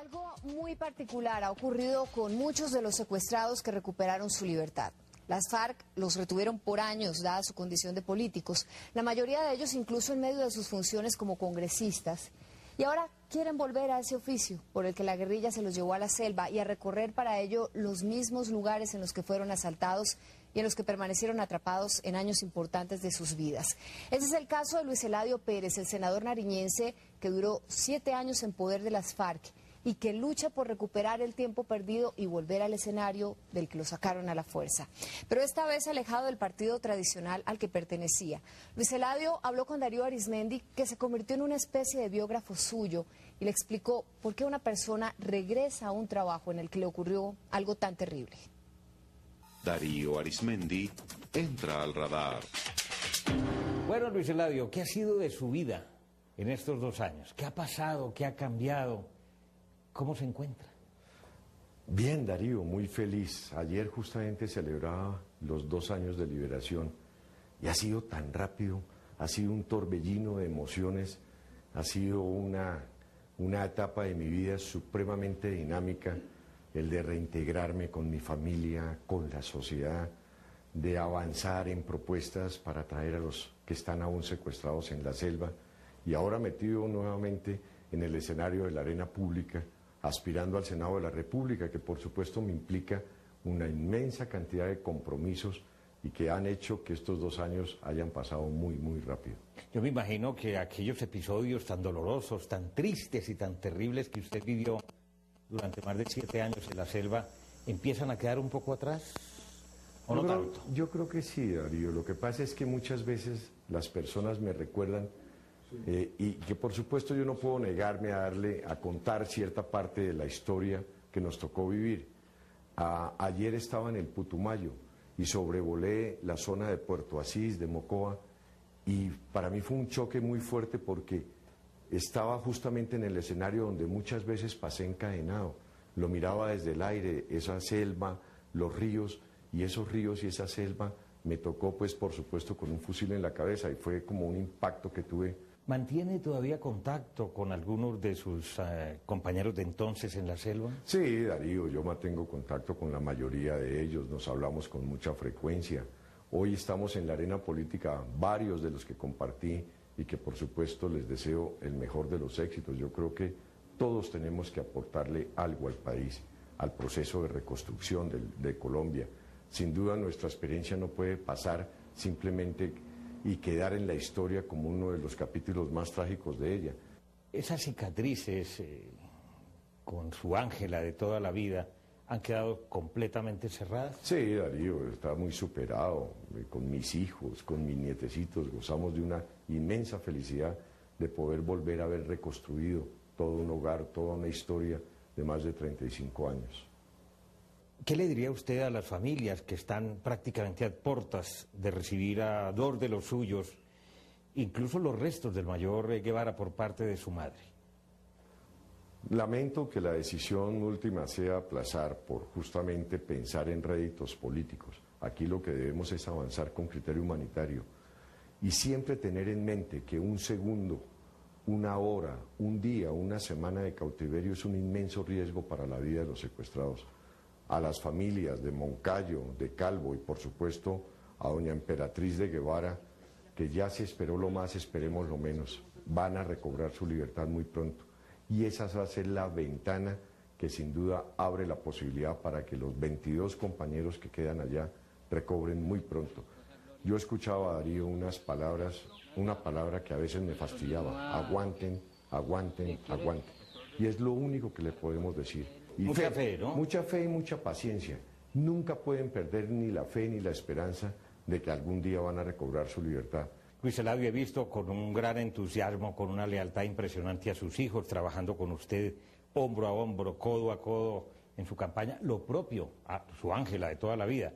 Algo muy particular ha ocurrido con muchos de los secuestrados que recuperaron su libertad. Las FARC los retuvieron por años, dada su condición de políticos, la mayoría de ellos incluso en medio de sus funciones como congresistas. Y ahora quieren volver a ese oficio por el que la guerrilla se los llevó a la selva y a recorrer para ello los mismos lugares en los que fueron asaltados y en los que permanecieron atrapados en años importantes de sus vidas. Ese es el caso de Luis Eladio Pérez, el senador nariñense que duró 7 años en poder de las FARC y que lucha por recuperar el tiempo perdido y volver al escenario del que lo sacaron a la fuerza. Pero esta vez alejado del partido tradicional al que pertenecía. Luis Eladio habló con Darío Arizmendi, que se convirtió en una especie de biógrafo suyo, y le explicó por qué una persona regresa a un trabajo en el que le ocurrió algo tan terrible. Darío Arizmendi entra al radar. Bueno, Luis Eladio, ¿qué ha sido de su vida en estos 2 años? ¿Qué ha pasado? ¿Qué ha cambiado? ¿Cómo se encuentra? Bien, Darío, muy feliz. Ayer justamente celebraba los 2 años de liberación y ha sido tan rápido, ha sido un torbellino de emociones, ha sido una etapa de mi vida supremamente dinámica, el de reintegrarme con mi familia, con la sociedad, de avanzar en propuestas para traer a los que están aún secuestrados en la selva y ahora metido nuevamente en el escenario de la arena pública, aspirando al Senado de la República, que por supuesto me implica una inmensa cantidad de compromisos y que han hecho que estos 2 años hayan pasado muy, muy rápido. Yo me imagino que aquellos episodios tan dolorosos, tan tristes y tan terribles que usted vivió durante más de 7 años en la selva, ¿empiezan a quedar un poco atrás? ¿O no tanto? Yo creo que sí, Darío. Lo que pasa es que muchas veces las personas me recuerdan y que por supuesto yo no puedo negarme a contar cierta parte de la historia que nos tocó vivir. Ayer estaba en el Putumayo y sobrevolé la zona de Puerto Asís, de Mocoa, y para mí fue un choque muy fuerte porque estaba justamente en el escenario donde muchas veces pasé encadenado. Lo miraba desde el aire, esa selva, los ríos, y esos ríos y esa selva me tocó pues por supuesto con un fusil en la cabeza y fue como un impacto que tuve. ¿Mantiene todavía contacto con algunos de sus compañeros de entonces en la selva? Sí, Darío, yo mantengo contacto con la mayoría de ellos, nos hablamos con mucha frecuencia. Hoy estamos en la arena política, varios de los que compartí y que por supuesto les deseo el mejor de los éxitos. Yo creo que todos tenemos que aportarle algo al país, al proceso de reconstrucción de Colombia. Sin duda nuestra experiencia no puede pasar simplemente y quedar en la historia como uno de los capítulos más trágicos de ella. Esas cicatrices con su Ángela de toda la vida han quedado completamente cerradas. Sí, Darío, está muy superado, con mis hijos, con mis nietecitos, gozamos de una inmensa felicidad de poder volver a haber reconstruido todo un hogar, toda una historia de más de 35 años. ¿Qué le diría usted a las familias que están prácticamente a puertas de recibir a 2 de los suyos, incluso los restos del mayor Guevara por parte de su madre? Lamento que la decisión última sea aplazar por justamente pensar en réditos políticos. Aquí lo que debemos es avanzar con criterio humanitario y siempre tener en mente que un segundo, una hora, un día, una semana de cautiverio es un inmenso riesgo para la vida de los secuestrados. A las familias de Moncayo, de Calvo y por supuesto a doña Emperatriz de Guevara, que ya se esperó lo más, esperemos lo menos, van a recobrar su libertad muy pronto. Y esa va a ser la ventana que sin duda abre la posibilidad para que los 22 compañeros que quedan allá recobren muy pronto. Yo escuchaba a Darío unas palabras, una palabra que a veces me fastidiaba: aguanten, aguanten, aguanten. Y es lo único que le podemos decir. Y mucha fe, ¿no? Mucha fe y mucha paciencia. Nunca pueden perder ni la fe ni la esperanza de que algún día van a recobrar su libertad. Luis Eladio, he visto con un gran entusiasmo, con una lealtad impresionante a sus hijos, trabajando con usted hombro a hombro, codo a codo en su campaña, lo propio a su Ángela de toda la vida.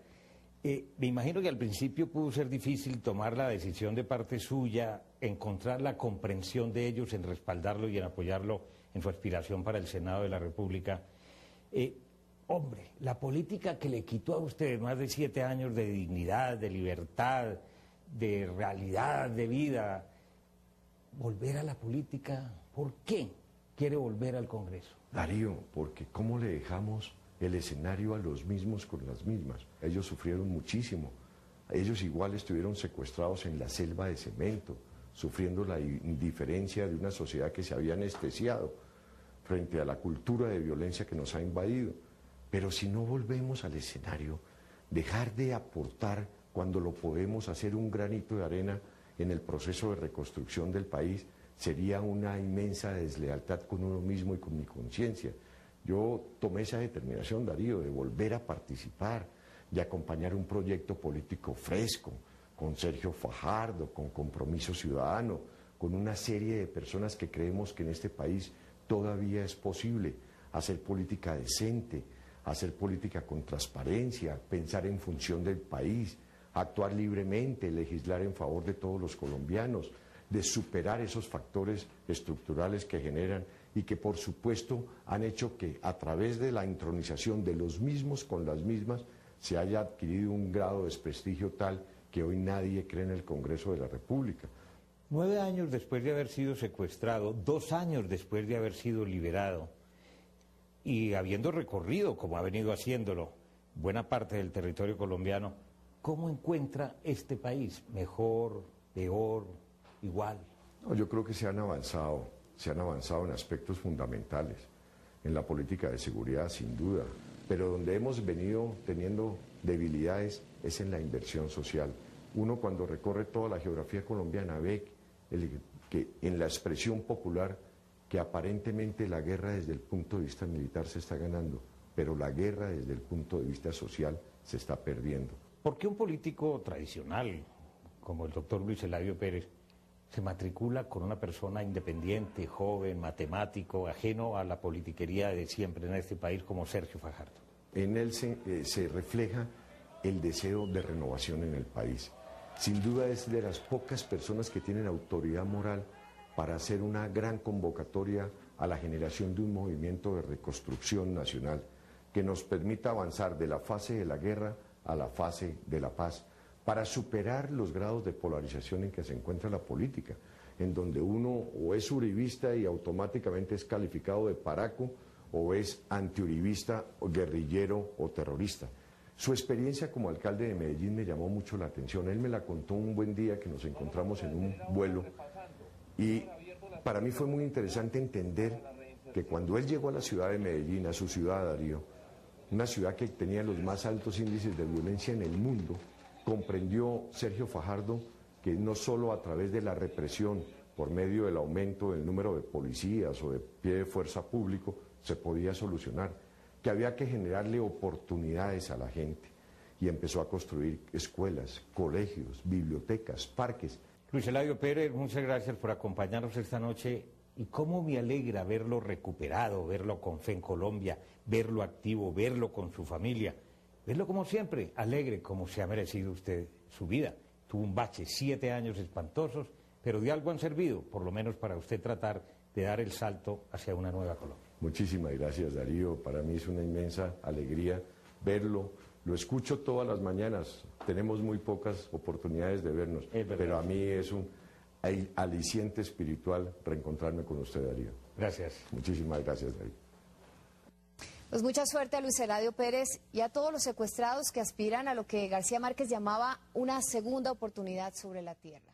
Me imagino que al principio pudo ser difícil tomar la decisión de parte suya, encontrar la comprensión de ellos en respaldarlo y en apoyarlo en su aspiración para el Senado de la República. Hombre, la política que le quitó a usted más de 7 años de dignidad, de libertad, de realidad, de vida, volver a la política, ¿por qué quiere volver al Congreso? Darío, porque ¿cómo le dejamos el escenario a los mismos con las mismas? Ellos sufrieron muchísimo. Ellos igual estuvieron secuestrados en la selva de cemento, sufriendo la indiferencia de una sociedad que se había anestesiado frente a la cultura de violencia que nos ha invadido. Pero si no volvemos al escenario, dejar de aportar cuando lo podemos hacer un granito de arena en el proceso de reconstrucción del país, sería una inmensa deslealtad con uno mismo y con mi conciencia. Yo tomé esa determinación, Darío, de volver a participar, de acompañar un proyecto político fresco, con Sergio Fajardo, con Compromiso Ciudadano, con una serie de personas que creemos que en este país todavía es posible hacer política decente, hacer política con transparencia, pensar en función del país, actuar libremente, legislar en favor de todos los colombianos, de superar esos factores estructurales que generan y que por supuesto han hecho que a través de la intronización de los mismos con las mismas se haya adquirido un grado de desprestigio tal que hoy nadie cree en el Congreso de la República. 9 años después de haber sido secuestrado, 2 años después de haber sido liberado y habiendo recorrido, como ha venido haciéndolo, buena parte del territorio colombiano, ¿cómo encuentra este país? ¿Mejor, peor, igual? No, yo creo que se han avanzado en aspectos fundamentales, en la política de seguridad sin duda, pero donde hemos venido teniendo debilidades es en la inversión social. Uno cuando recorre toda la geografía colombiana ve que en la expresión popular que aparentemente la guerra desde el punto de vista militar se está ganando, pero la guerra desde el punto de vista social se está perdiendo. ¿Por qué un político tradicional como el doctor Luis Eladio Pérez se matricula con una persona independiente, joven, matemático, ajeno a la politiquería de siempre en este país como Sergio Fajardo? En él se refleja el deseo de renovación en el país. Sin duda es de las pocas personas que tienen autoridad moral para hacer una gran convocatoria a la generación de un movimiento de reconstrucción nacional que nos permita avanzar de la fase de la guerra a la fase de la paz, para superar los grados de polarización en que se encuentra la política, en donde uno o es uribista y automáticamente es calificado de paraco, o es antiuribista, o guerrillero o terrorista. Su experiencia como alcalde de Medellín me llamó mucho la atención. Él me la contó un buen día que nos encontramos en un vuelo y para mí fue muy interesante entender que cuando él llegó a la ciudad de Medellín, a su ciudad, Darío, una ciudad que tenía los más altos índices de violencia en el mundo, comprendió Sergio Fajardo que no solo a través de la represión, por medio del aumento del número de policías o de pie de fuerza público, se podía solucionar, que había que generarle oportunidades a la gente. Y empezó a construir escuelas, colegios, bibliotecas, parques. Luis Eladio Pérez, muchas gracias por acompañarnos esta noche. Y cómo me alegra verlo recuperado, verlo con fe en Colombia, verlo activo, verlo con su familia, verlo como siempre, alegre, como se ha merecido usted su vida. Tuvo un bache, 7 años espantosos, pero de algo han servido, por lo menos para usted tratar de dar el salto hacia una nueva Colombia. Muchísimas gracias, Darío. Para mí es una inmensa alegría verlo. Lo escucho todas las mañanas. Tenemos muy pocas oportunidades de vernos, pero a mí es un aliciente espiritual reencontrarme con usted, Darío. Gracias. Muchísimas gracias, Darío. Pues mucha suerte a Luis Eladio Pérez y a todos los secuestrados que aspiran a lo que García Márquez llamaba una segunda oportunidad sobre la tierra.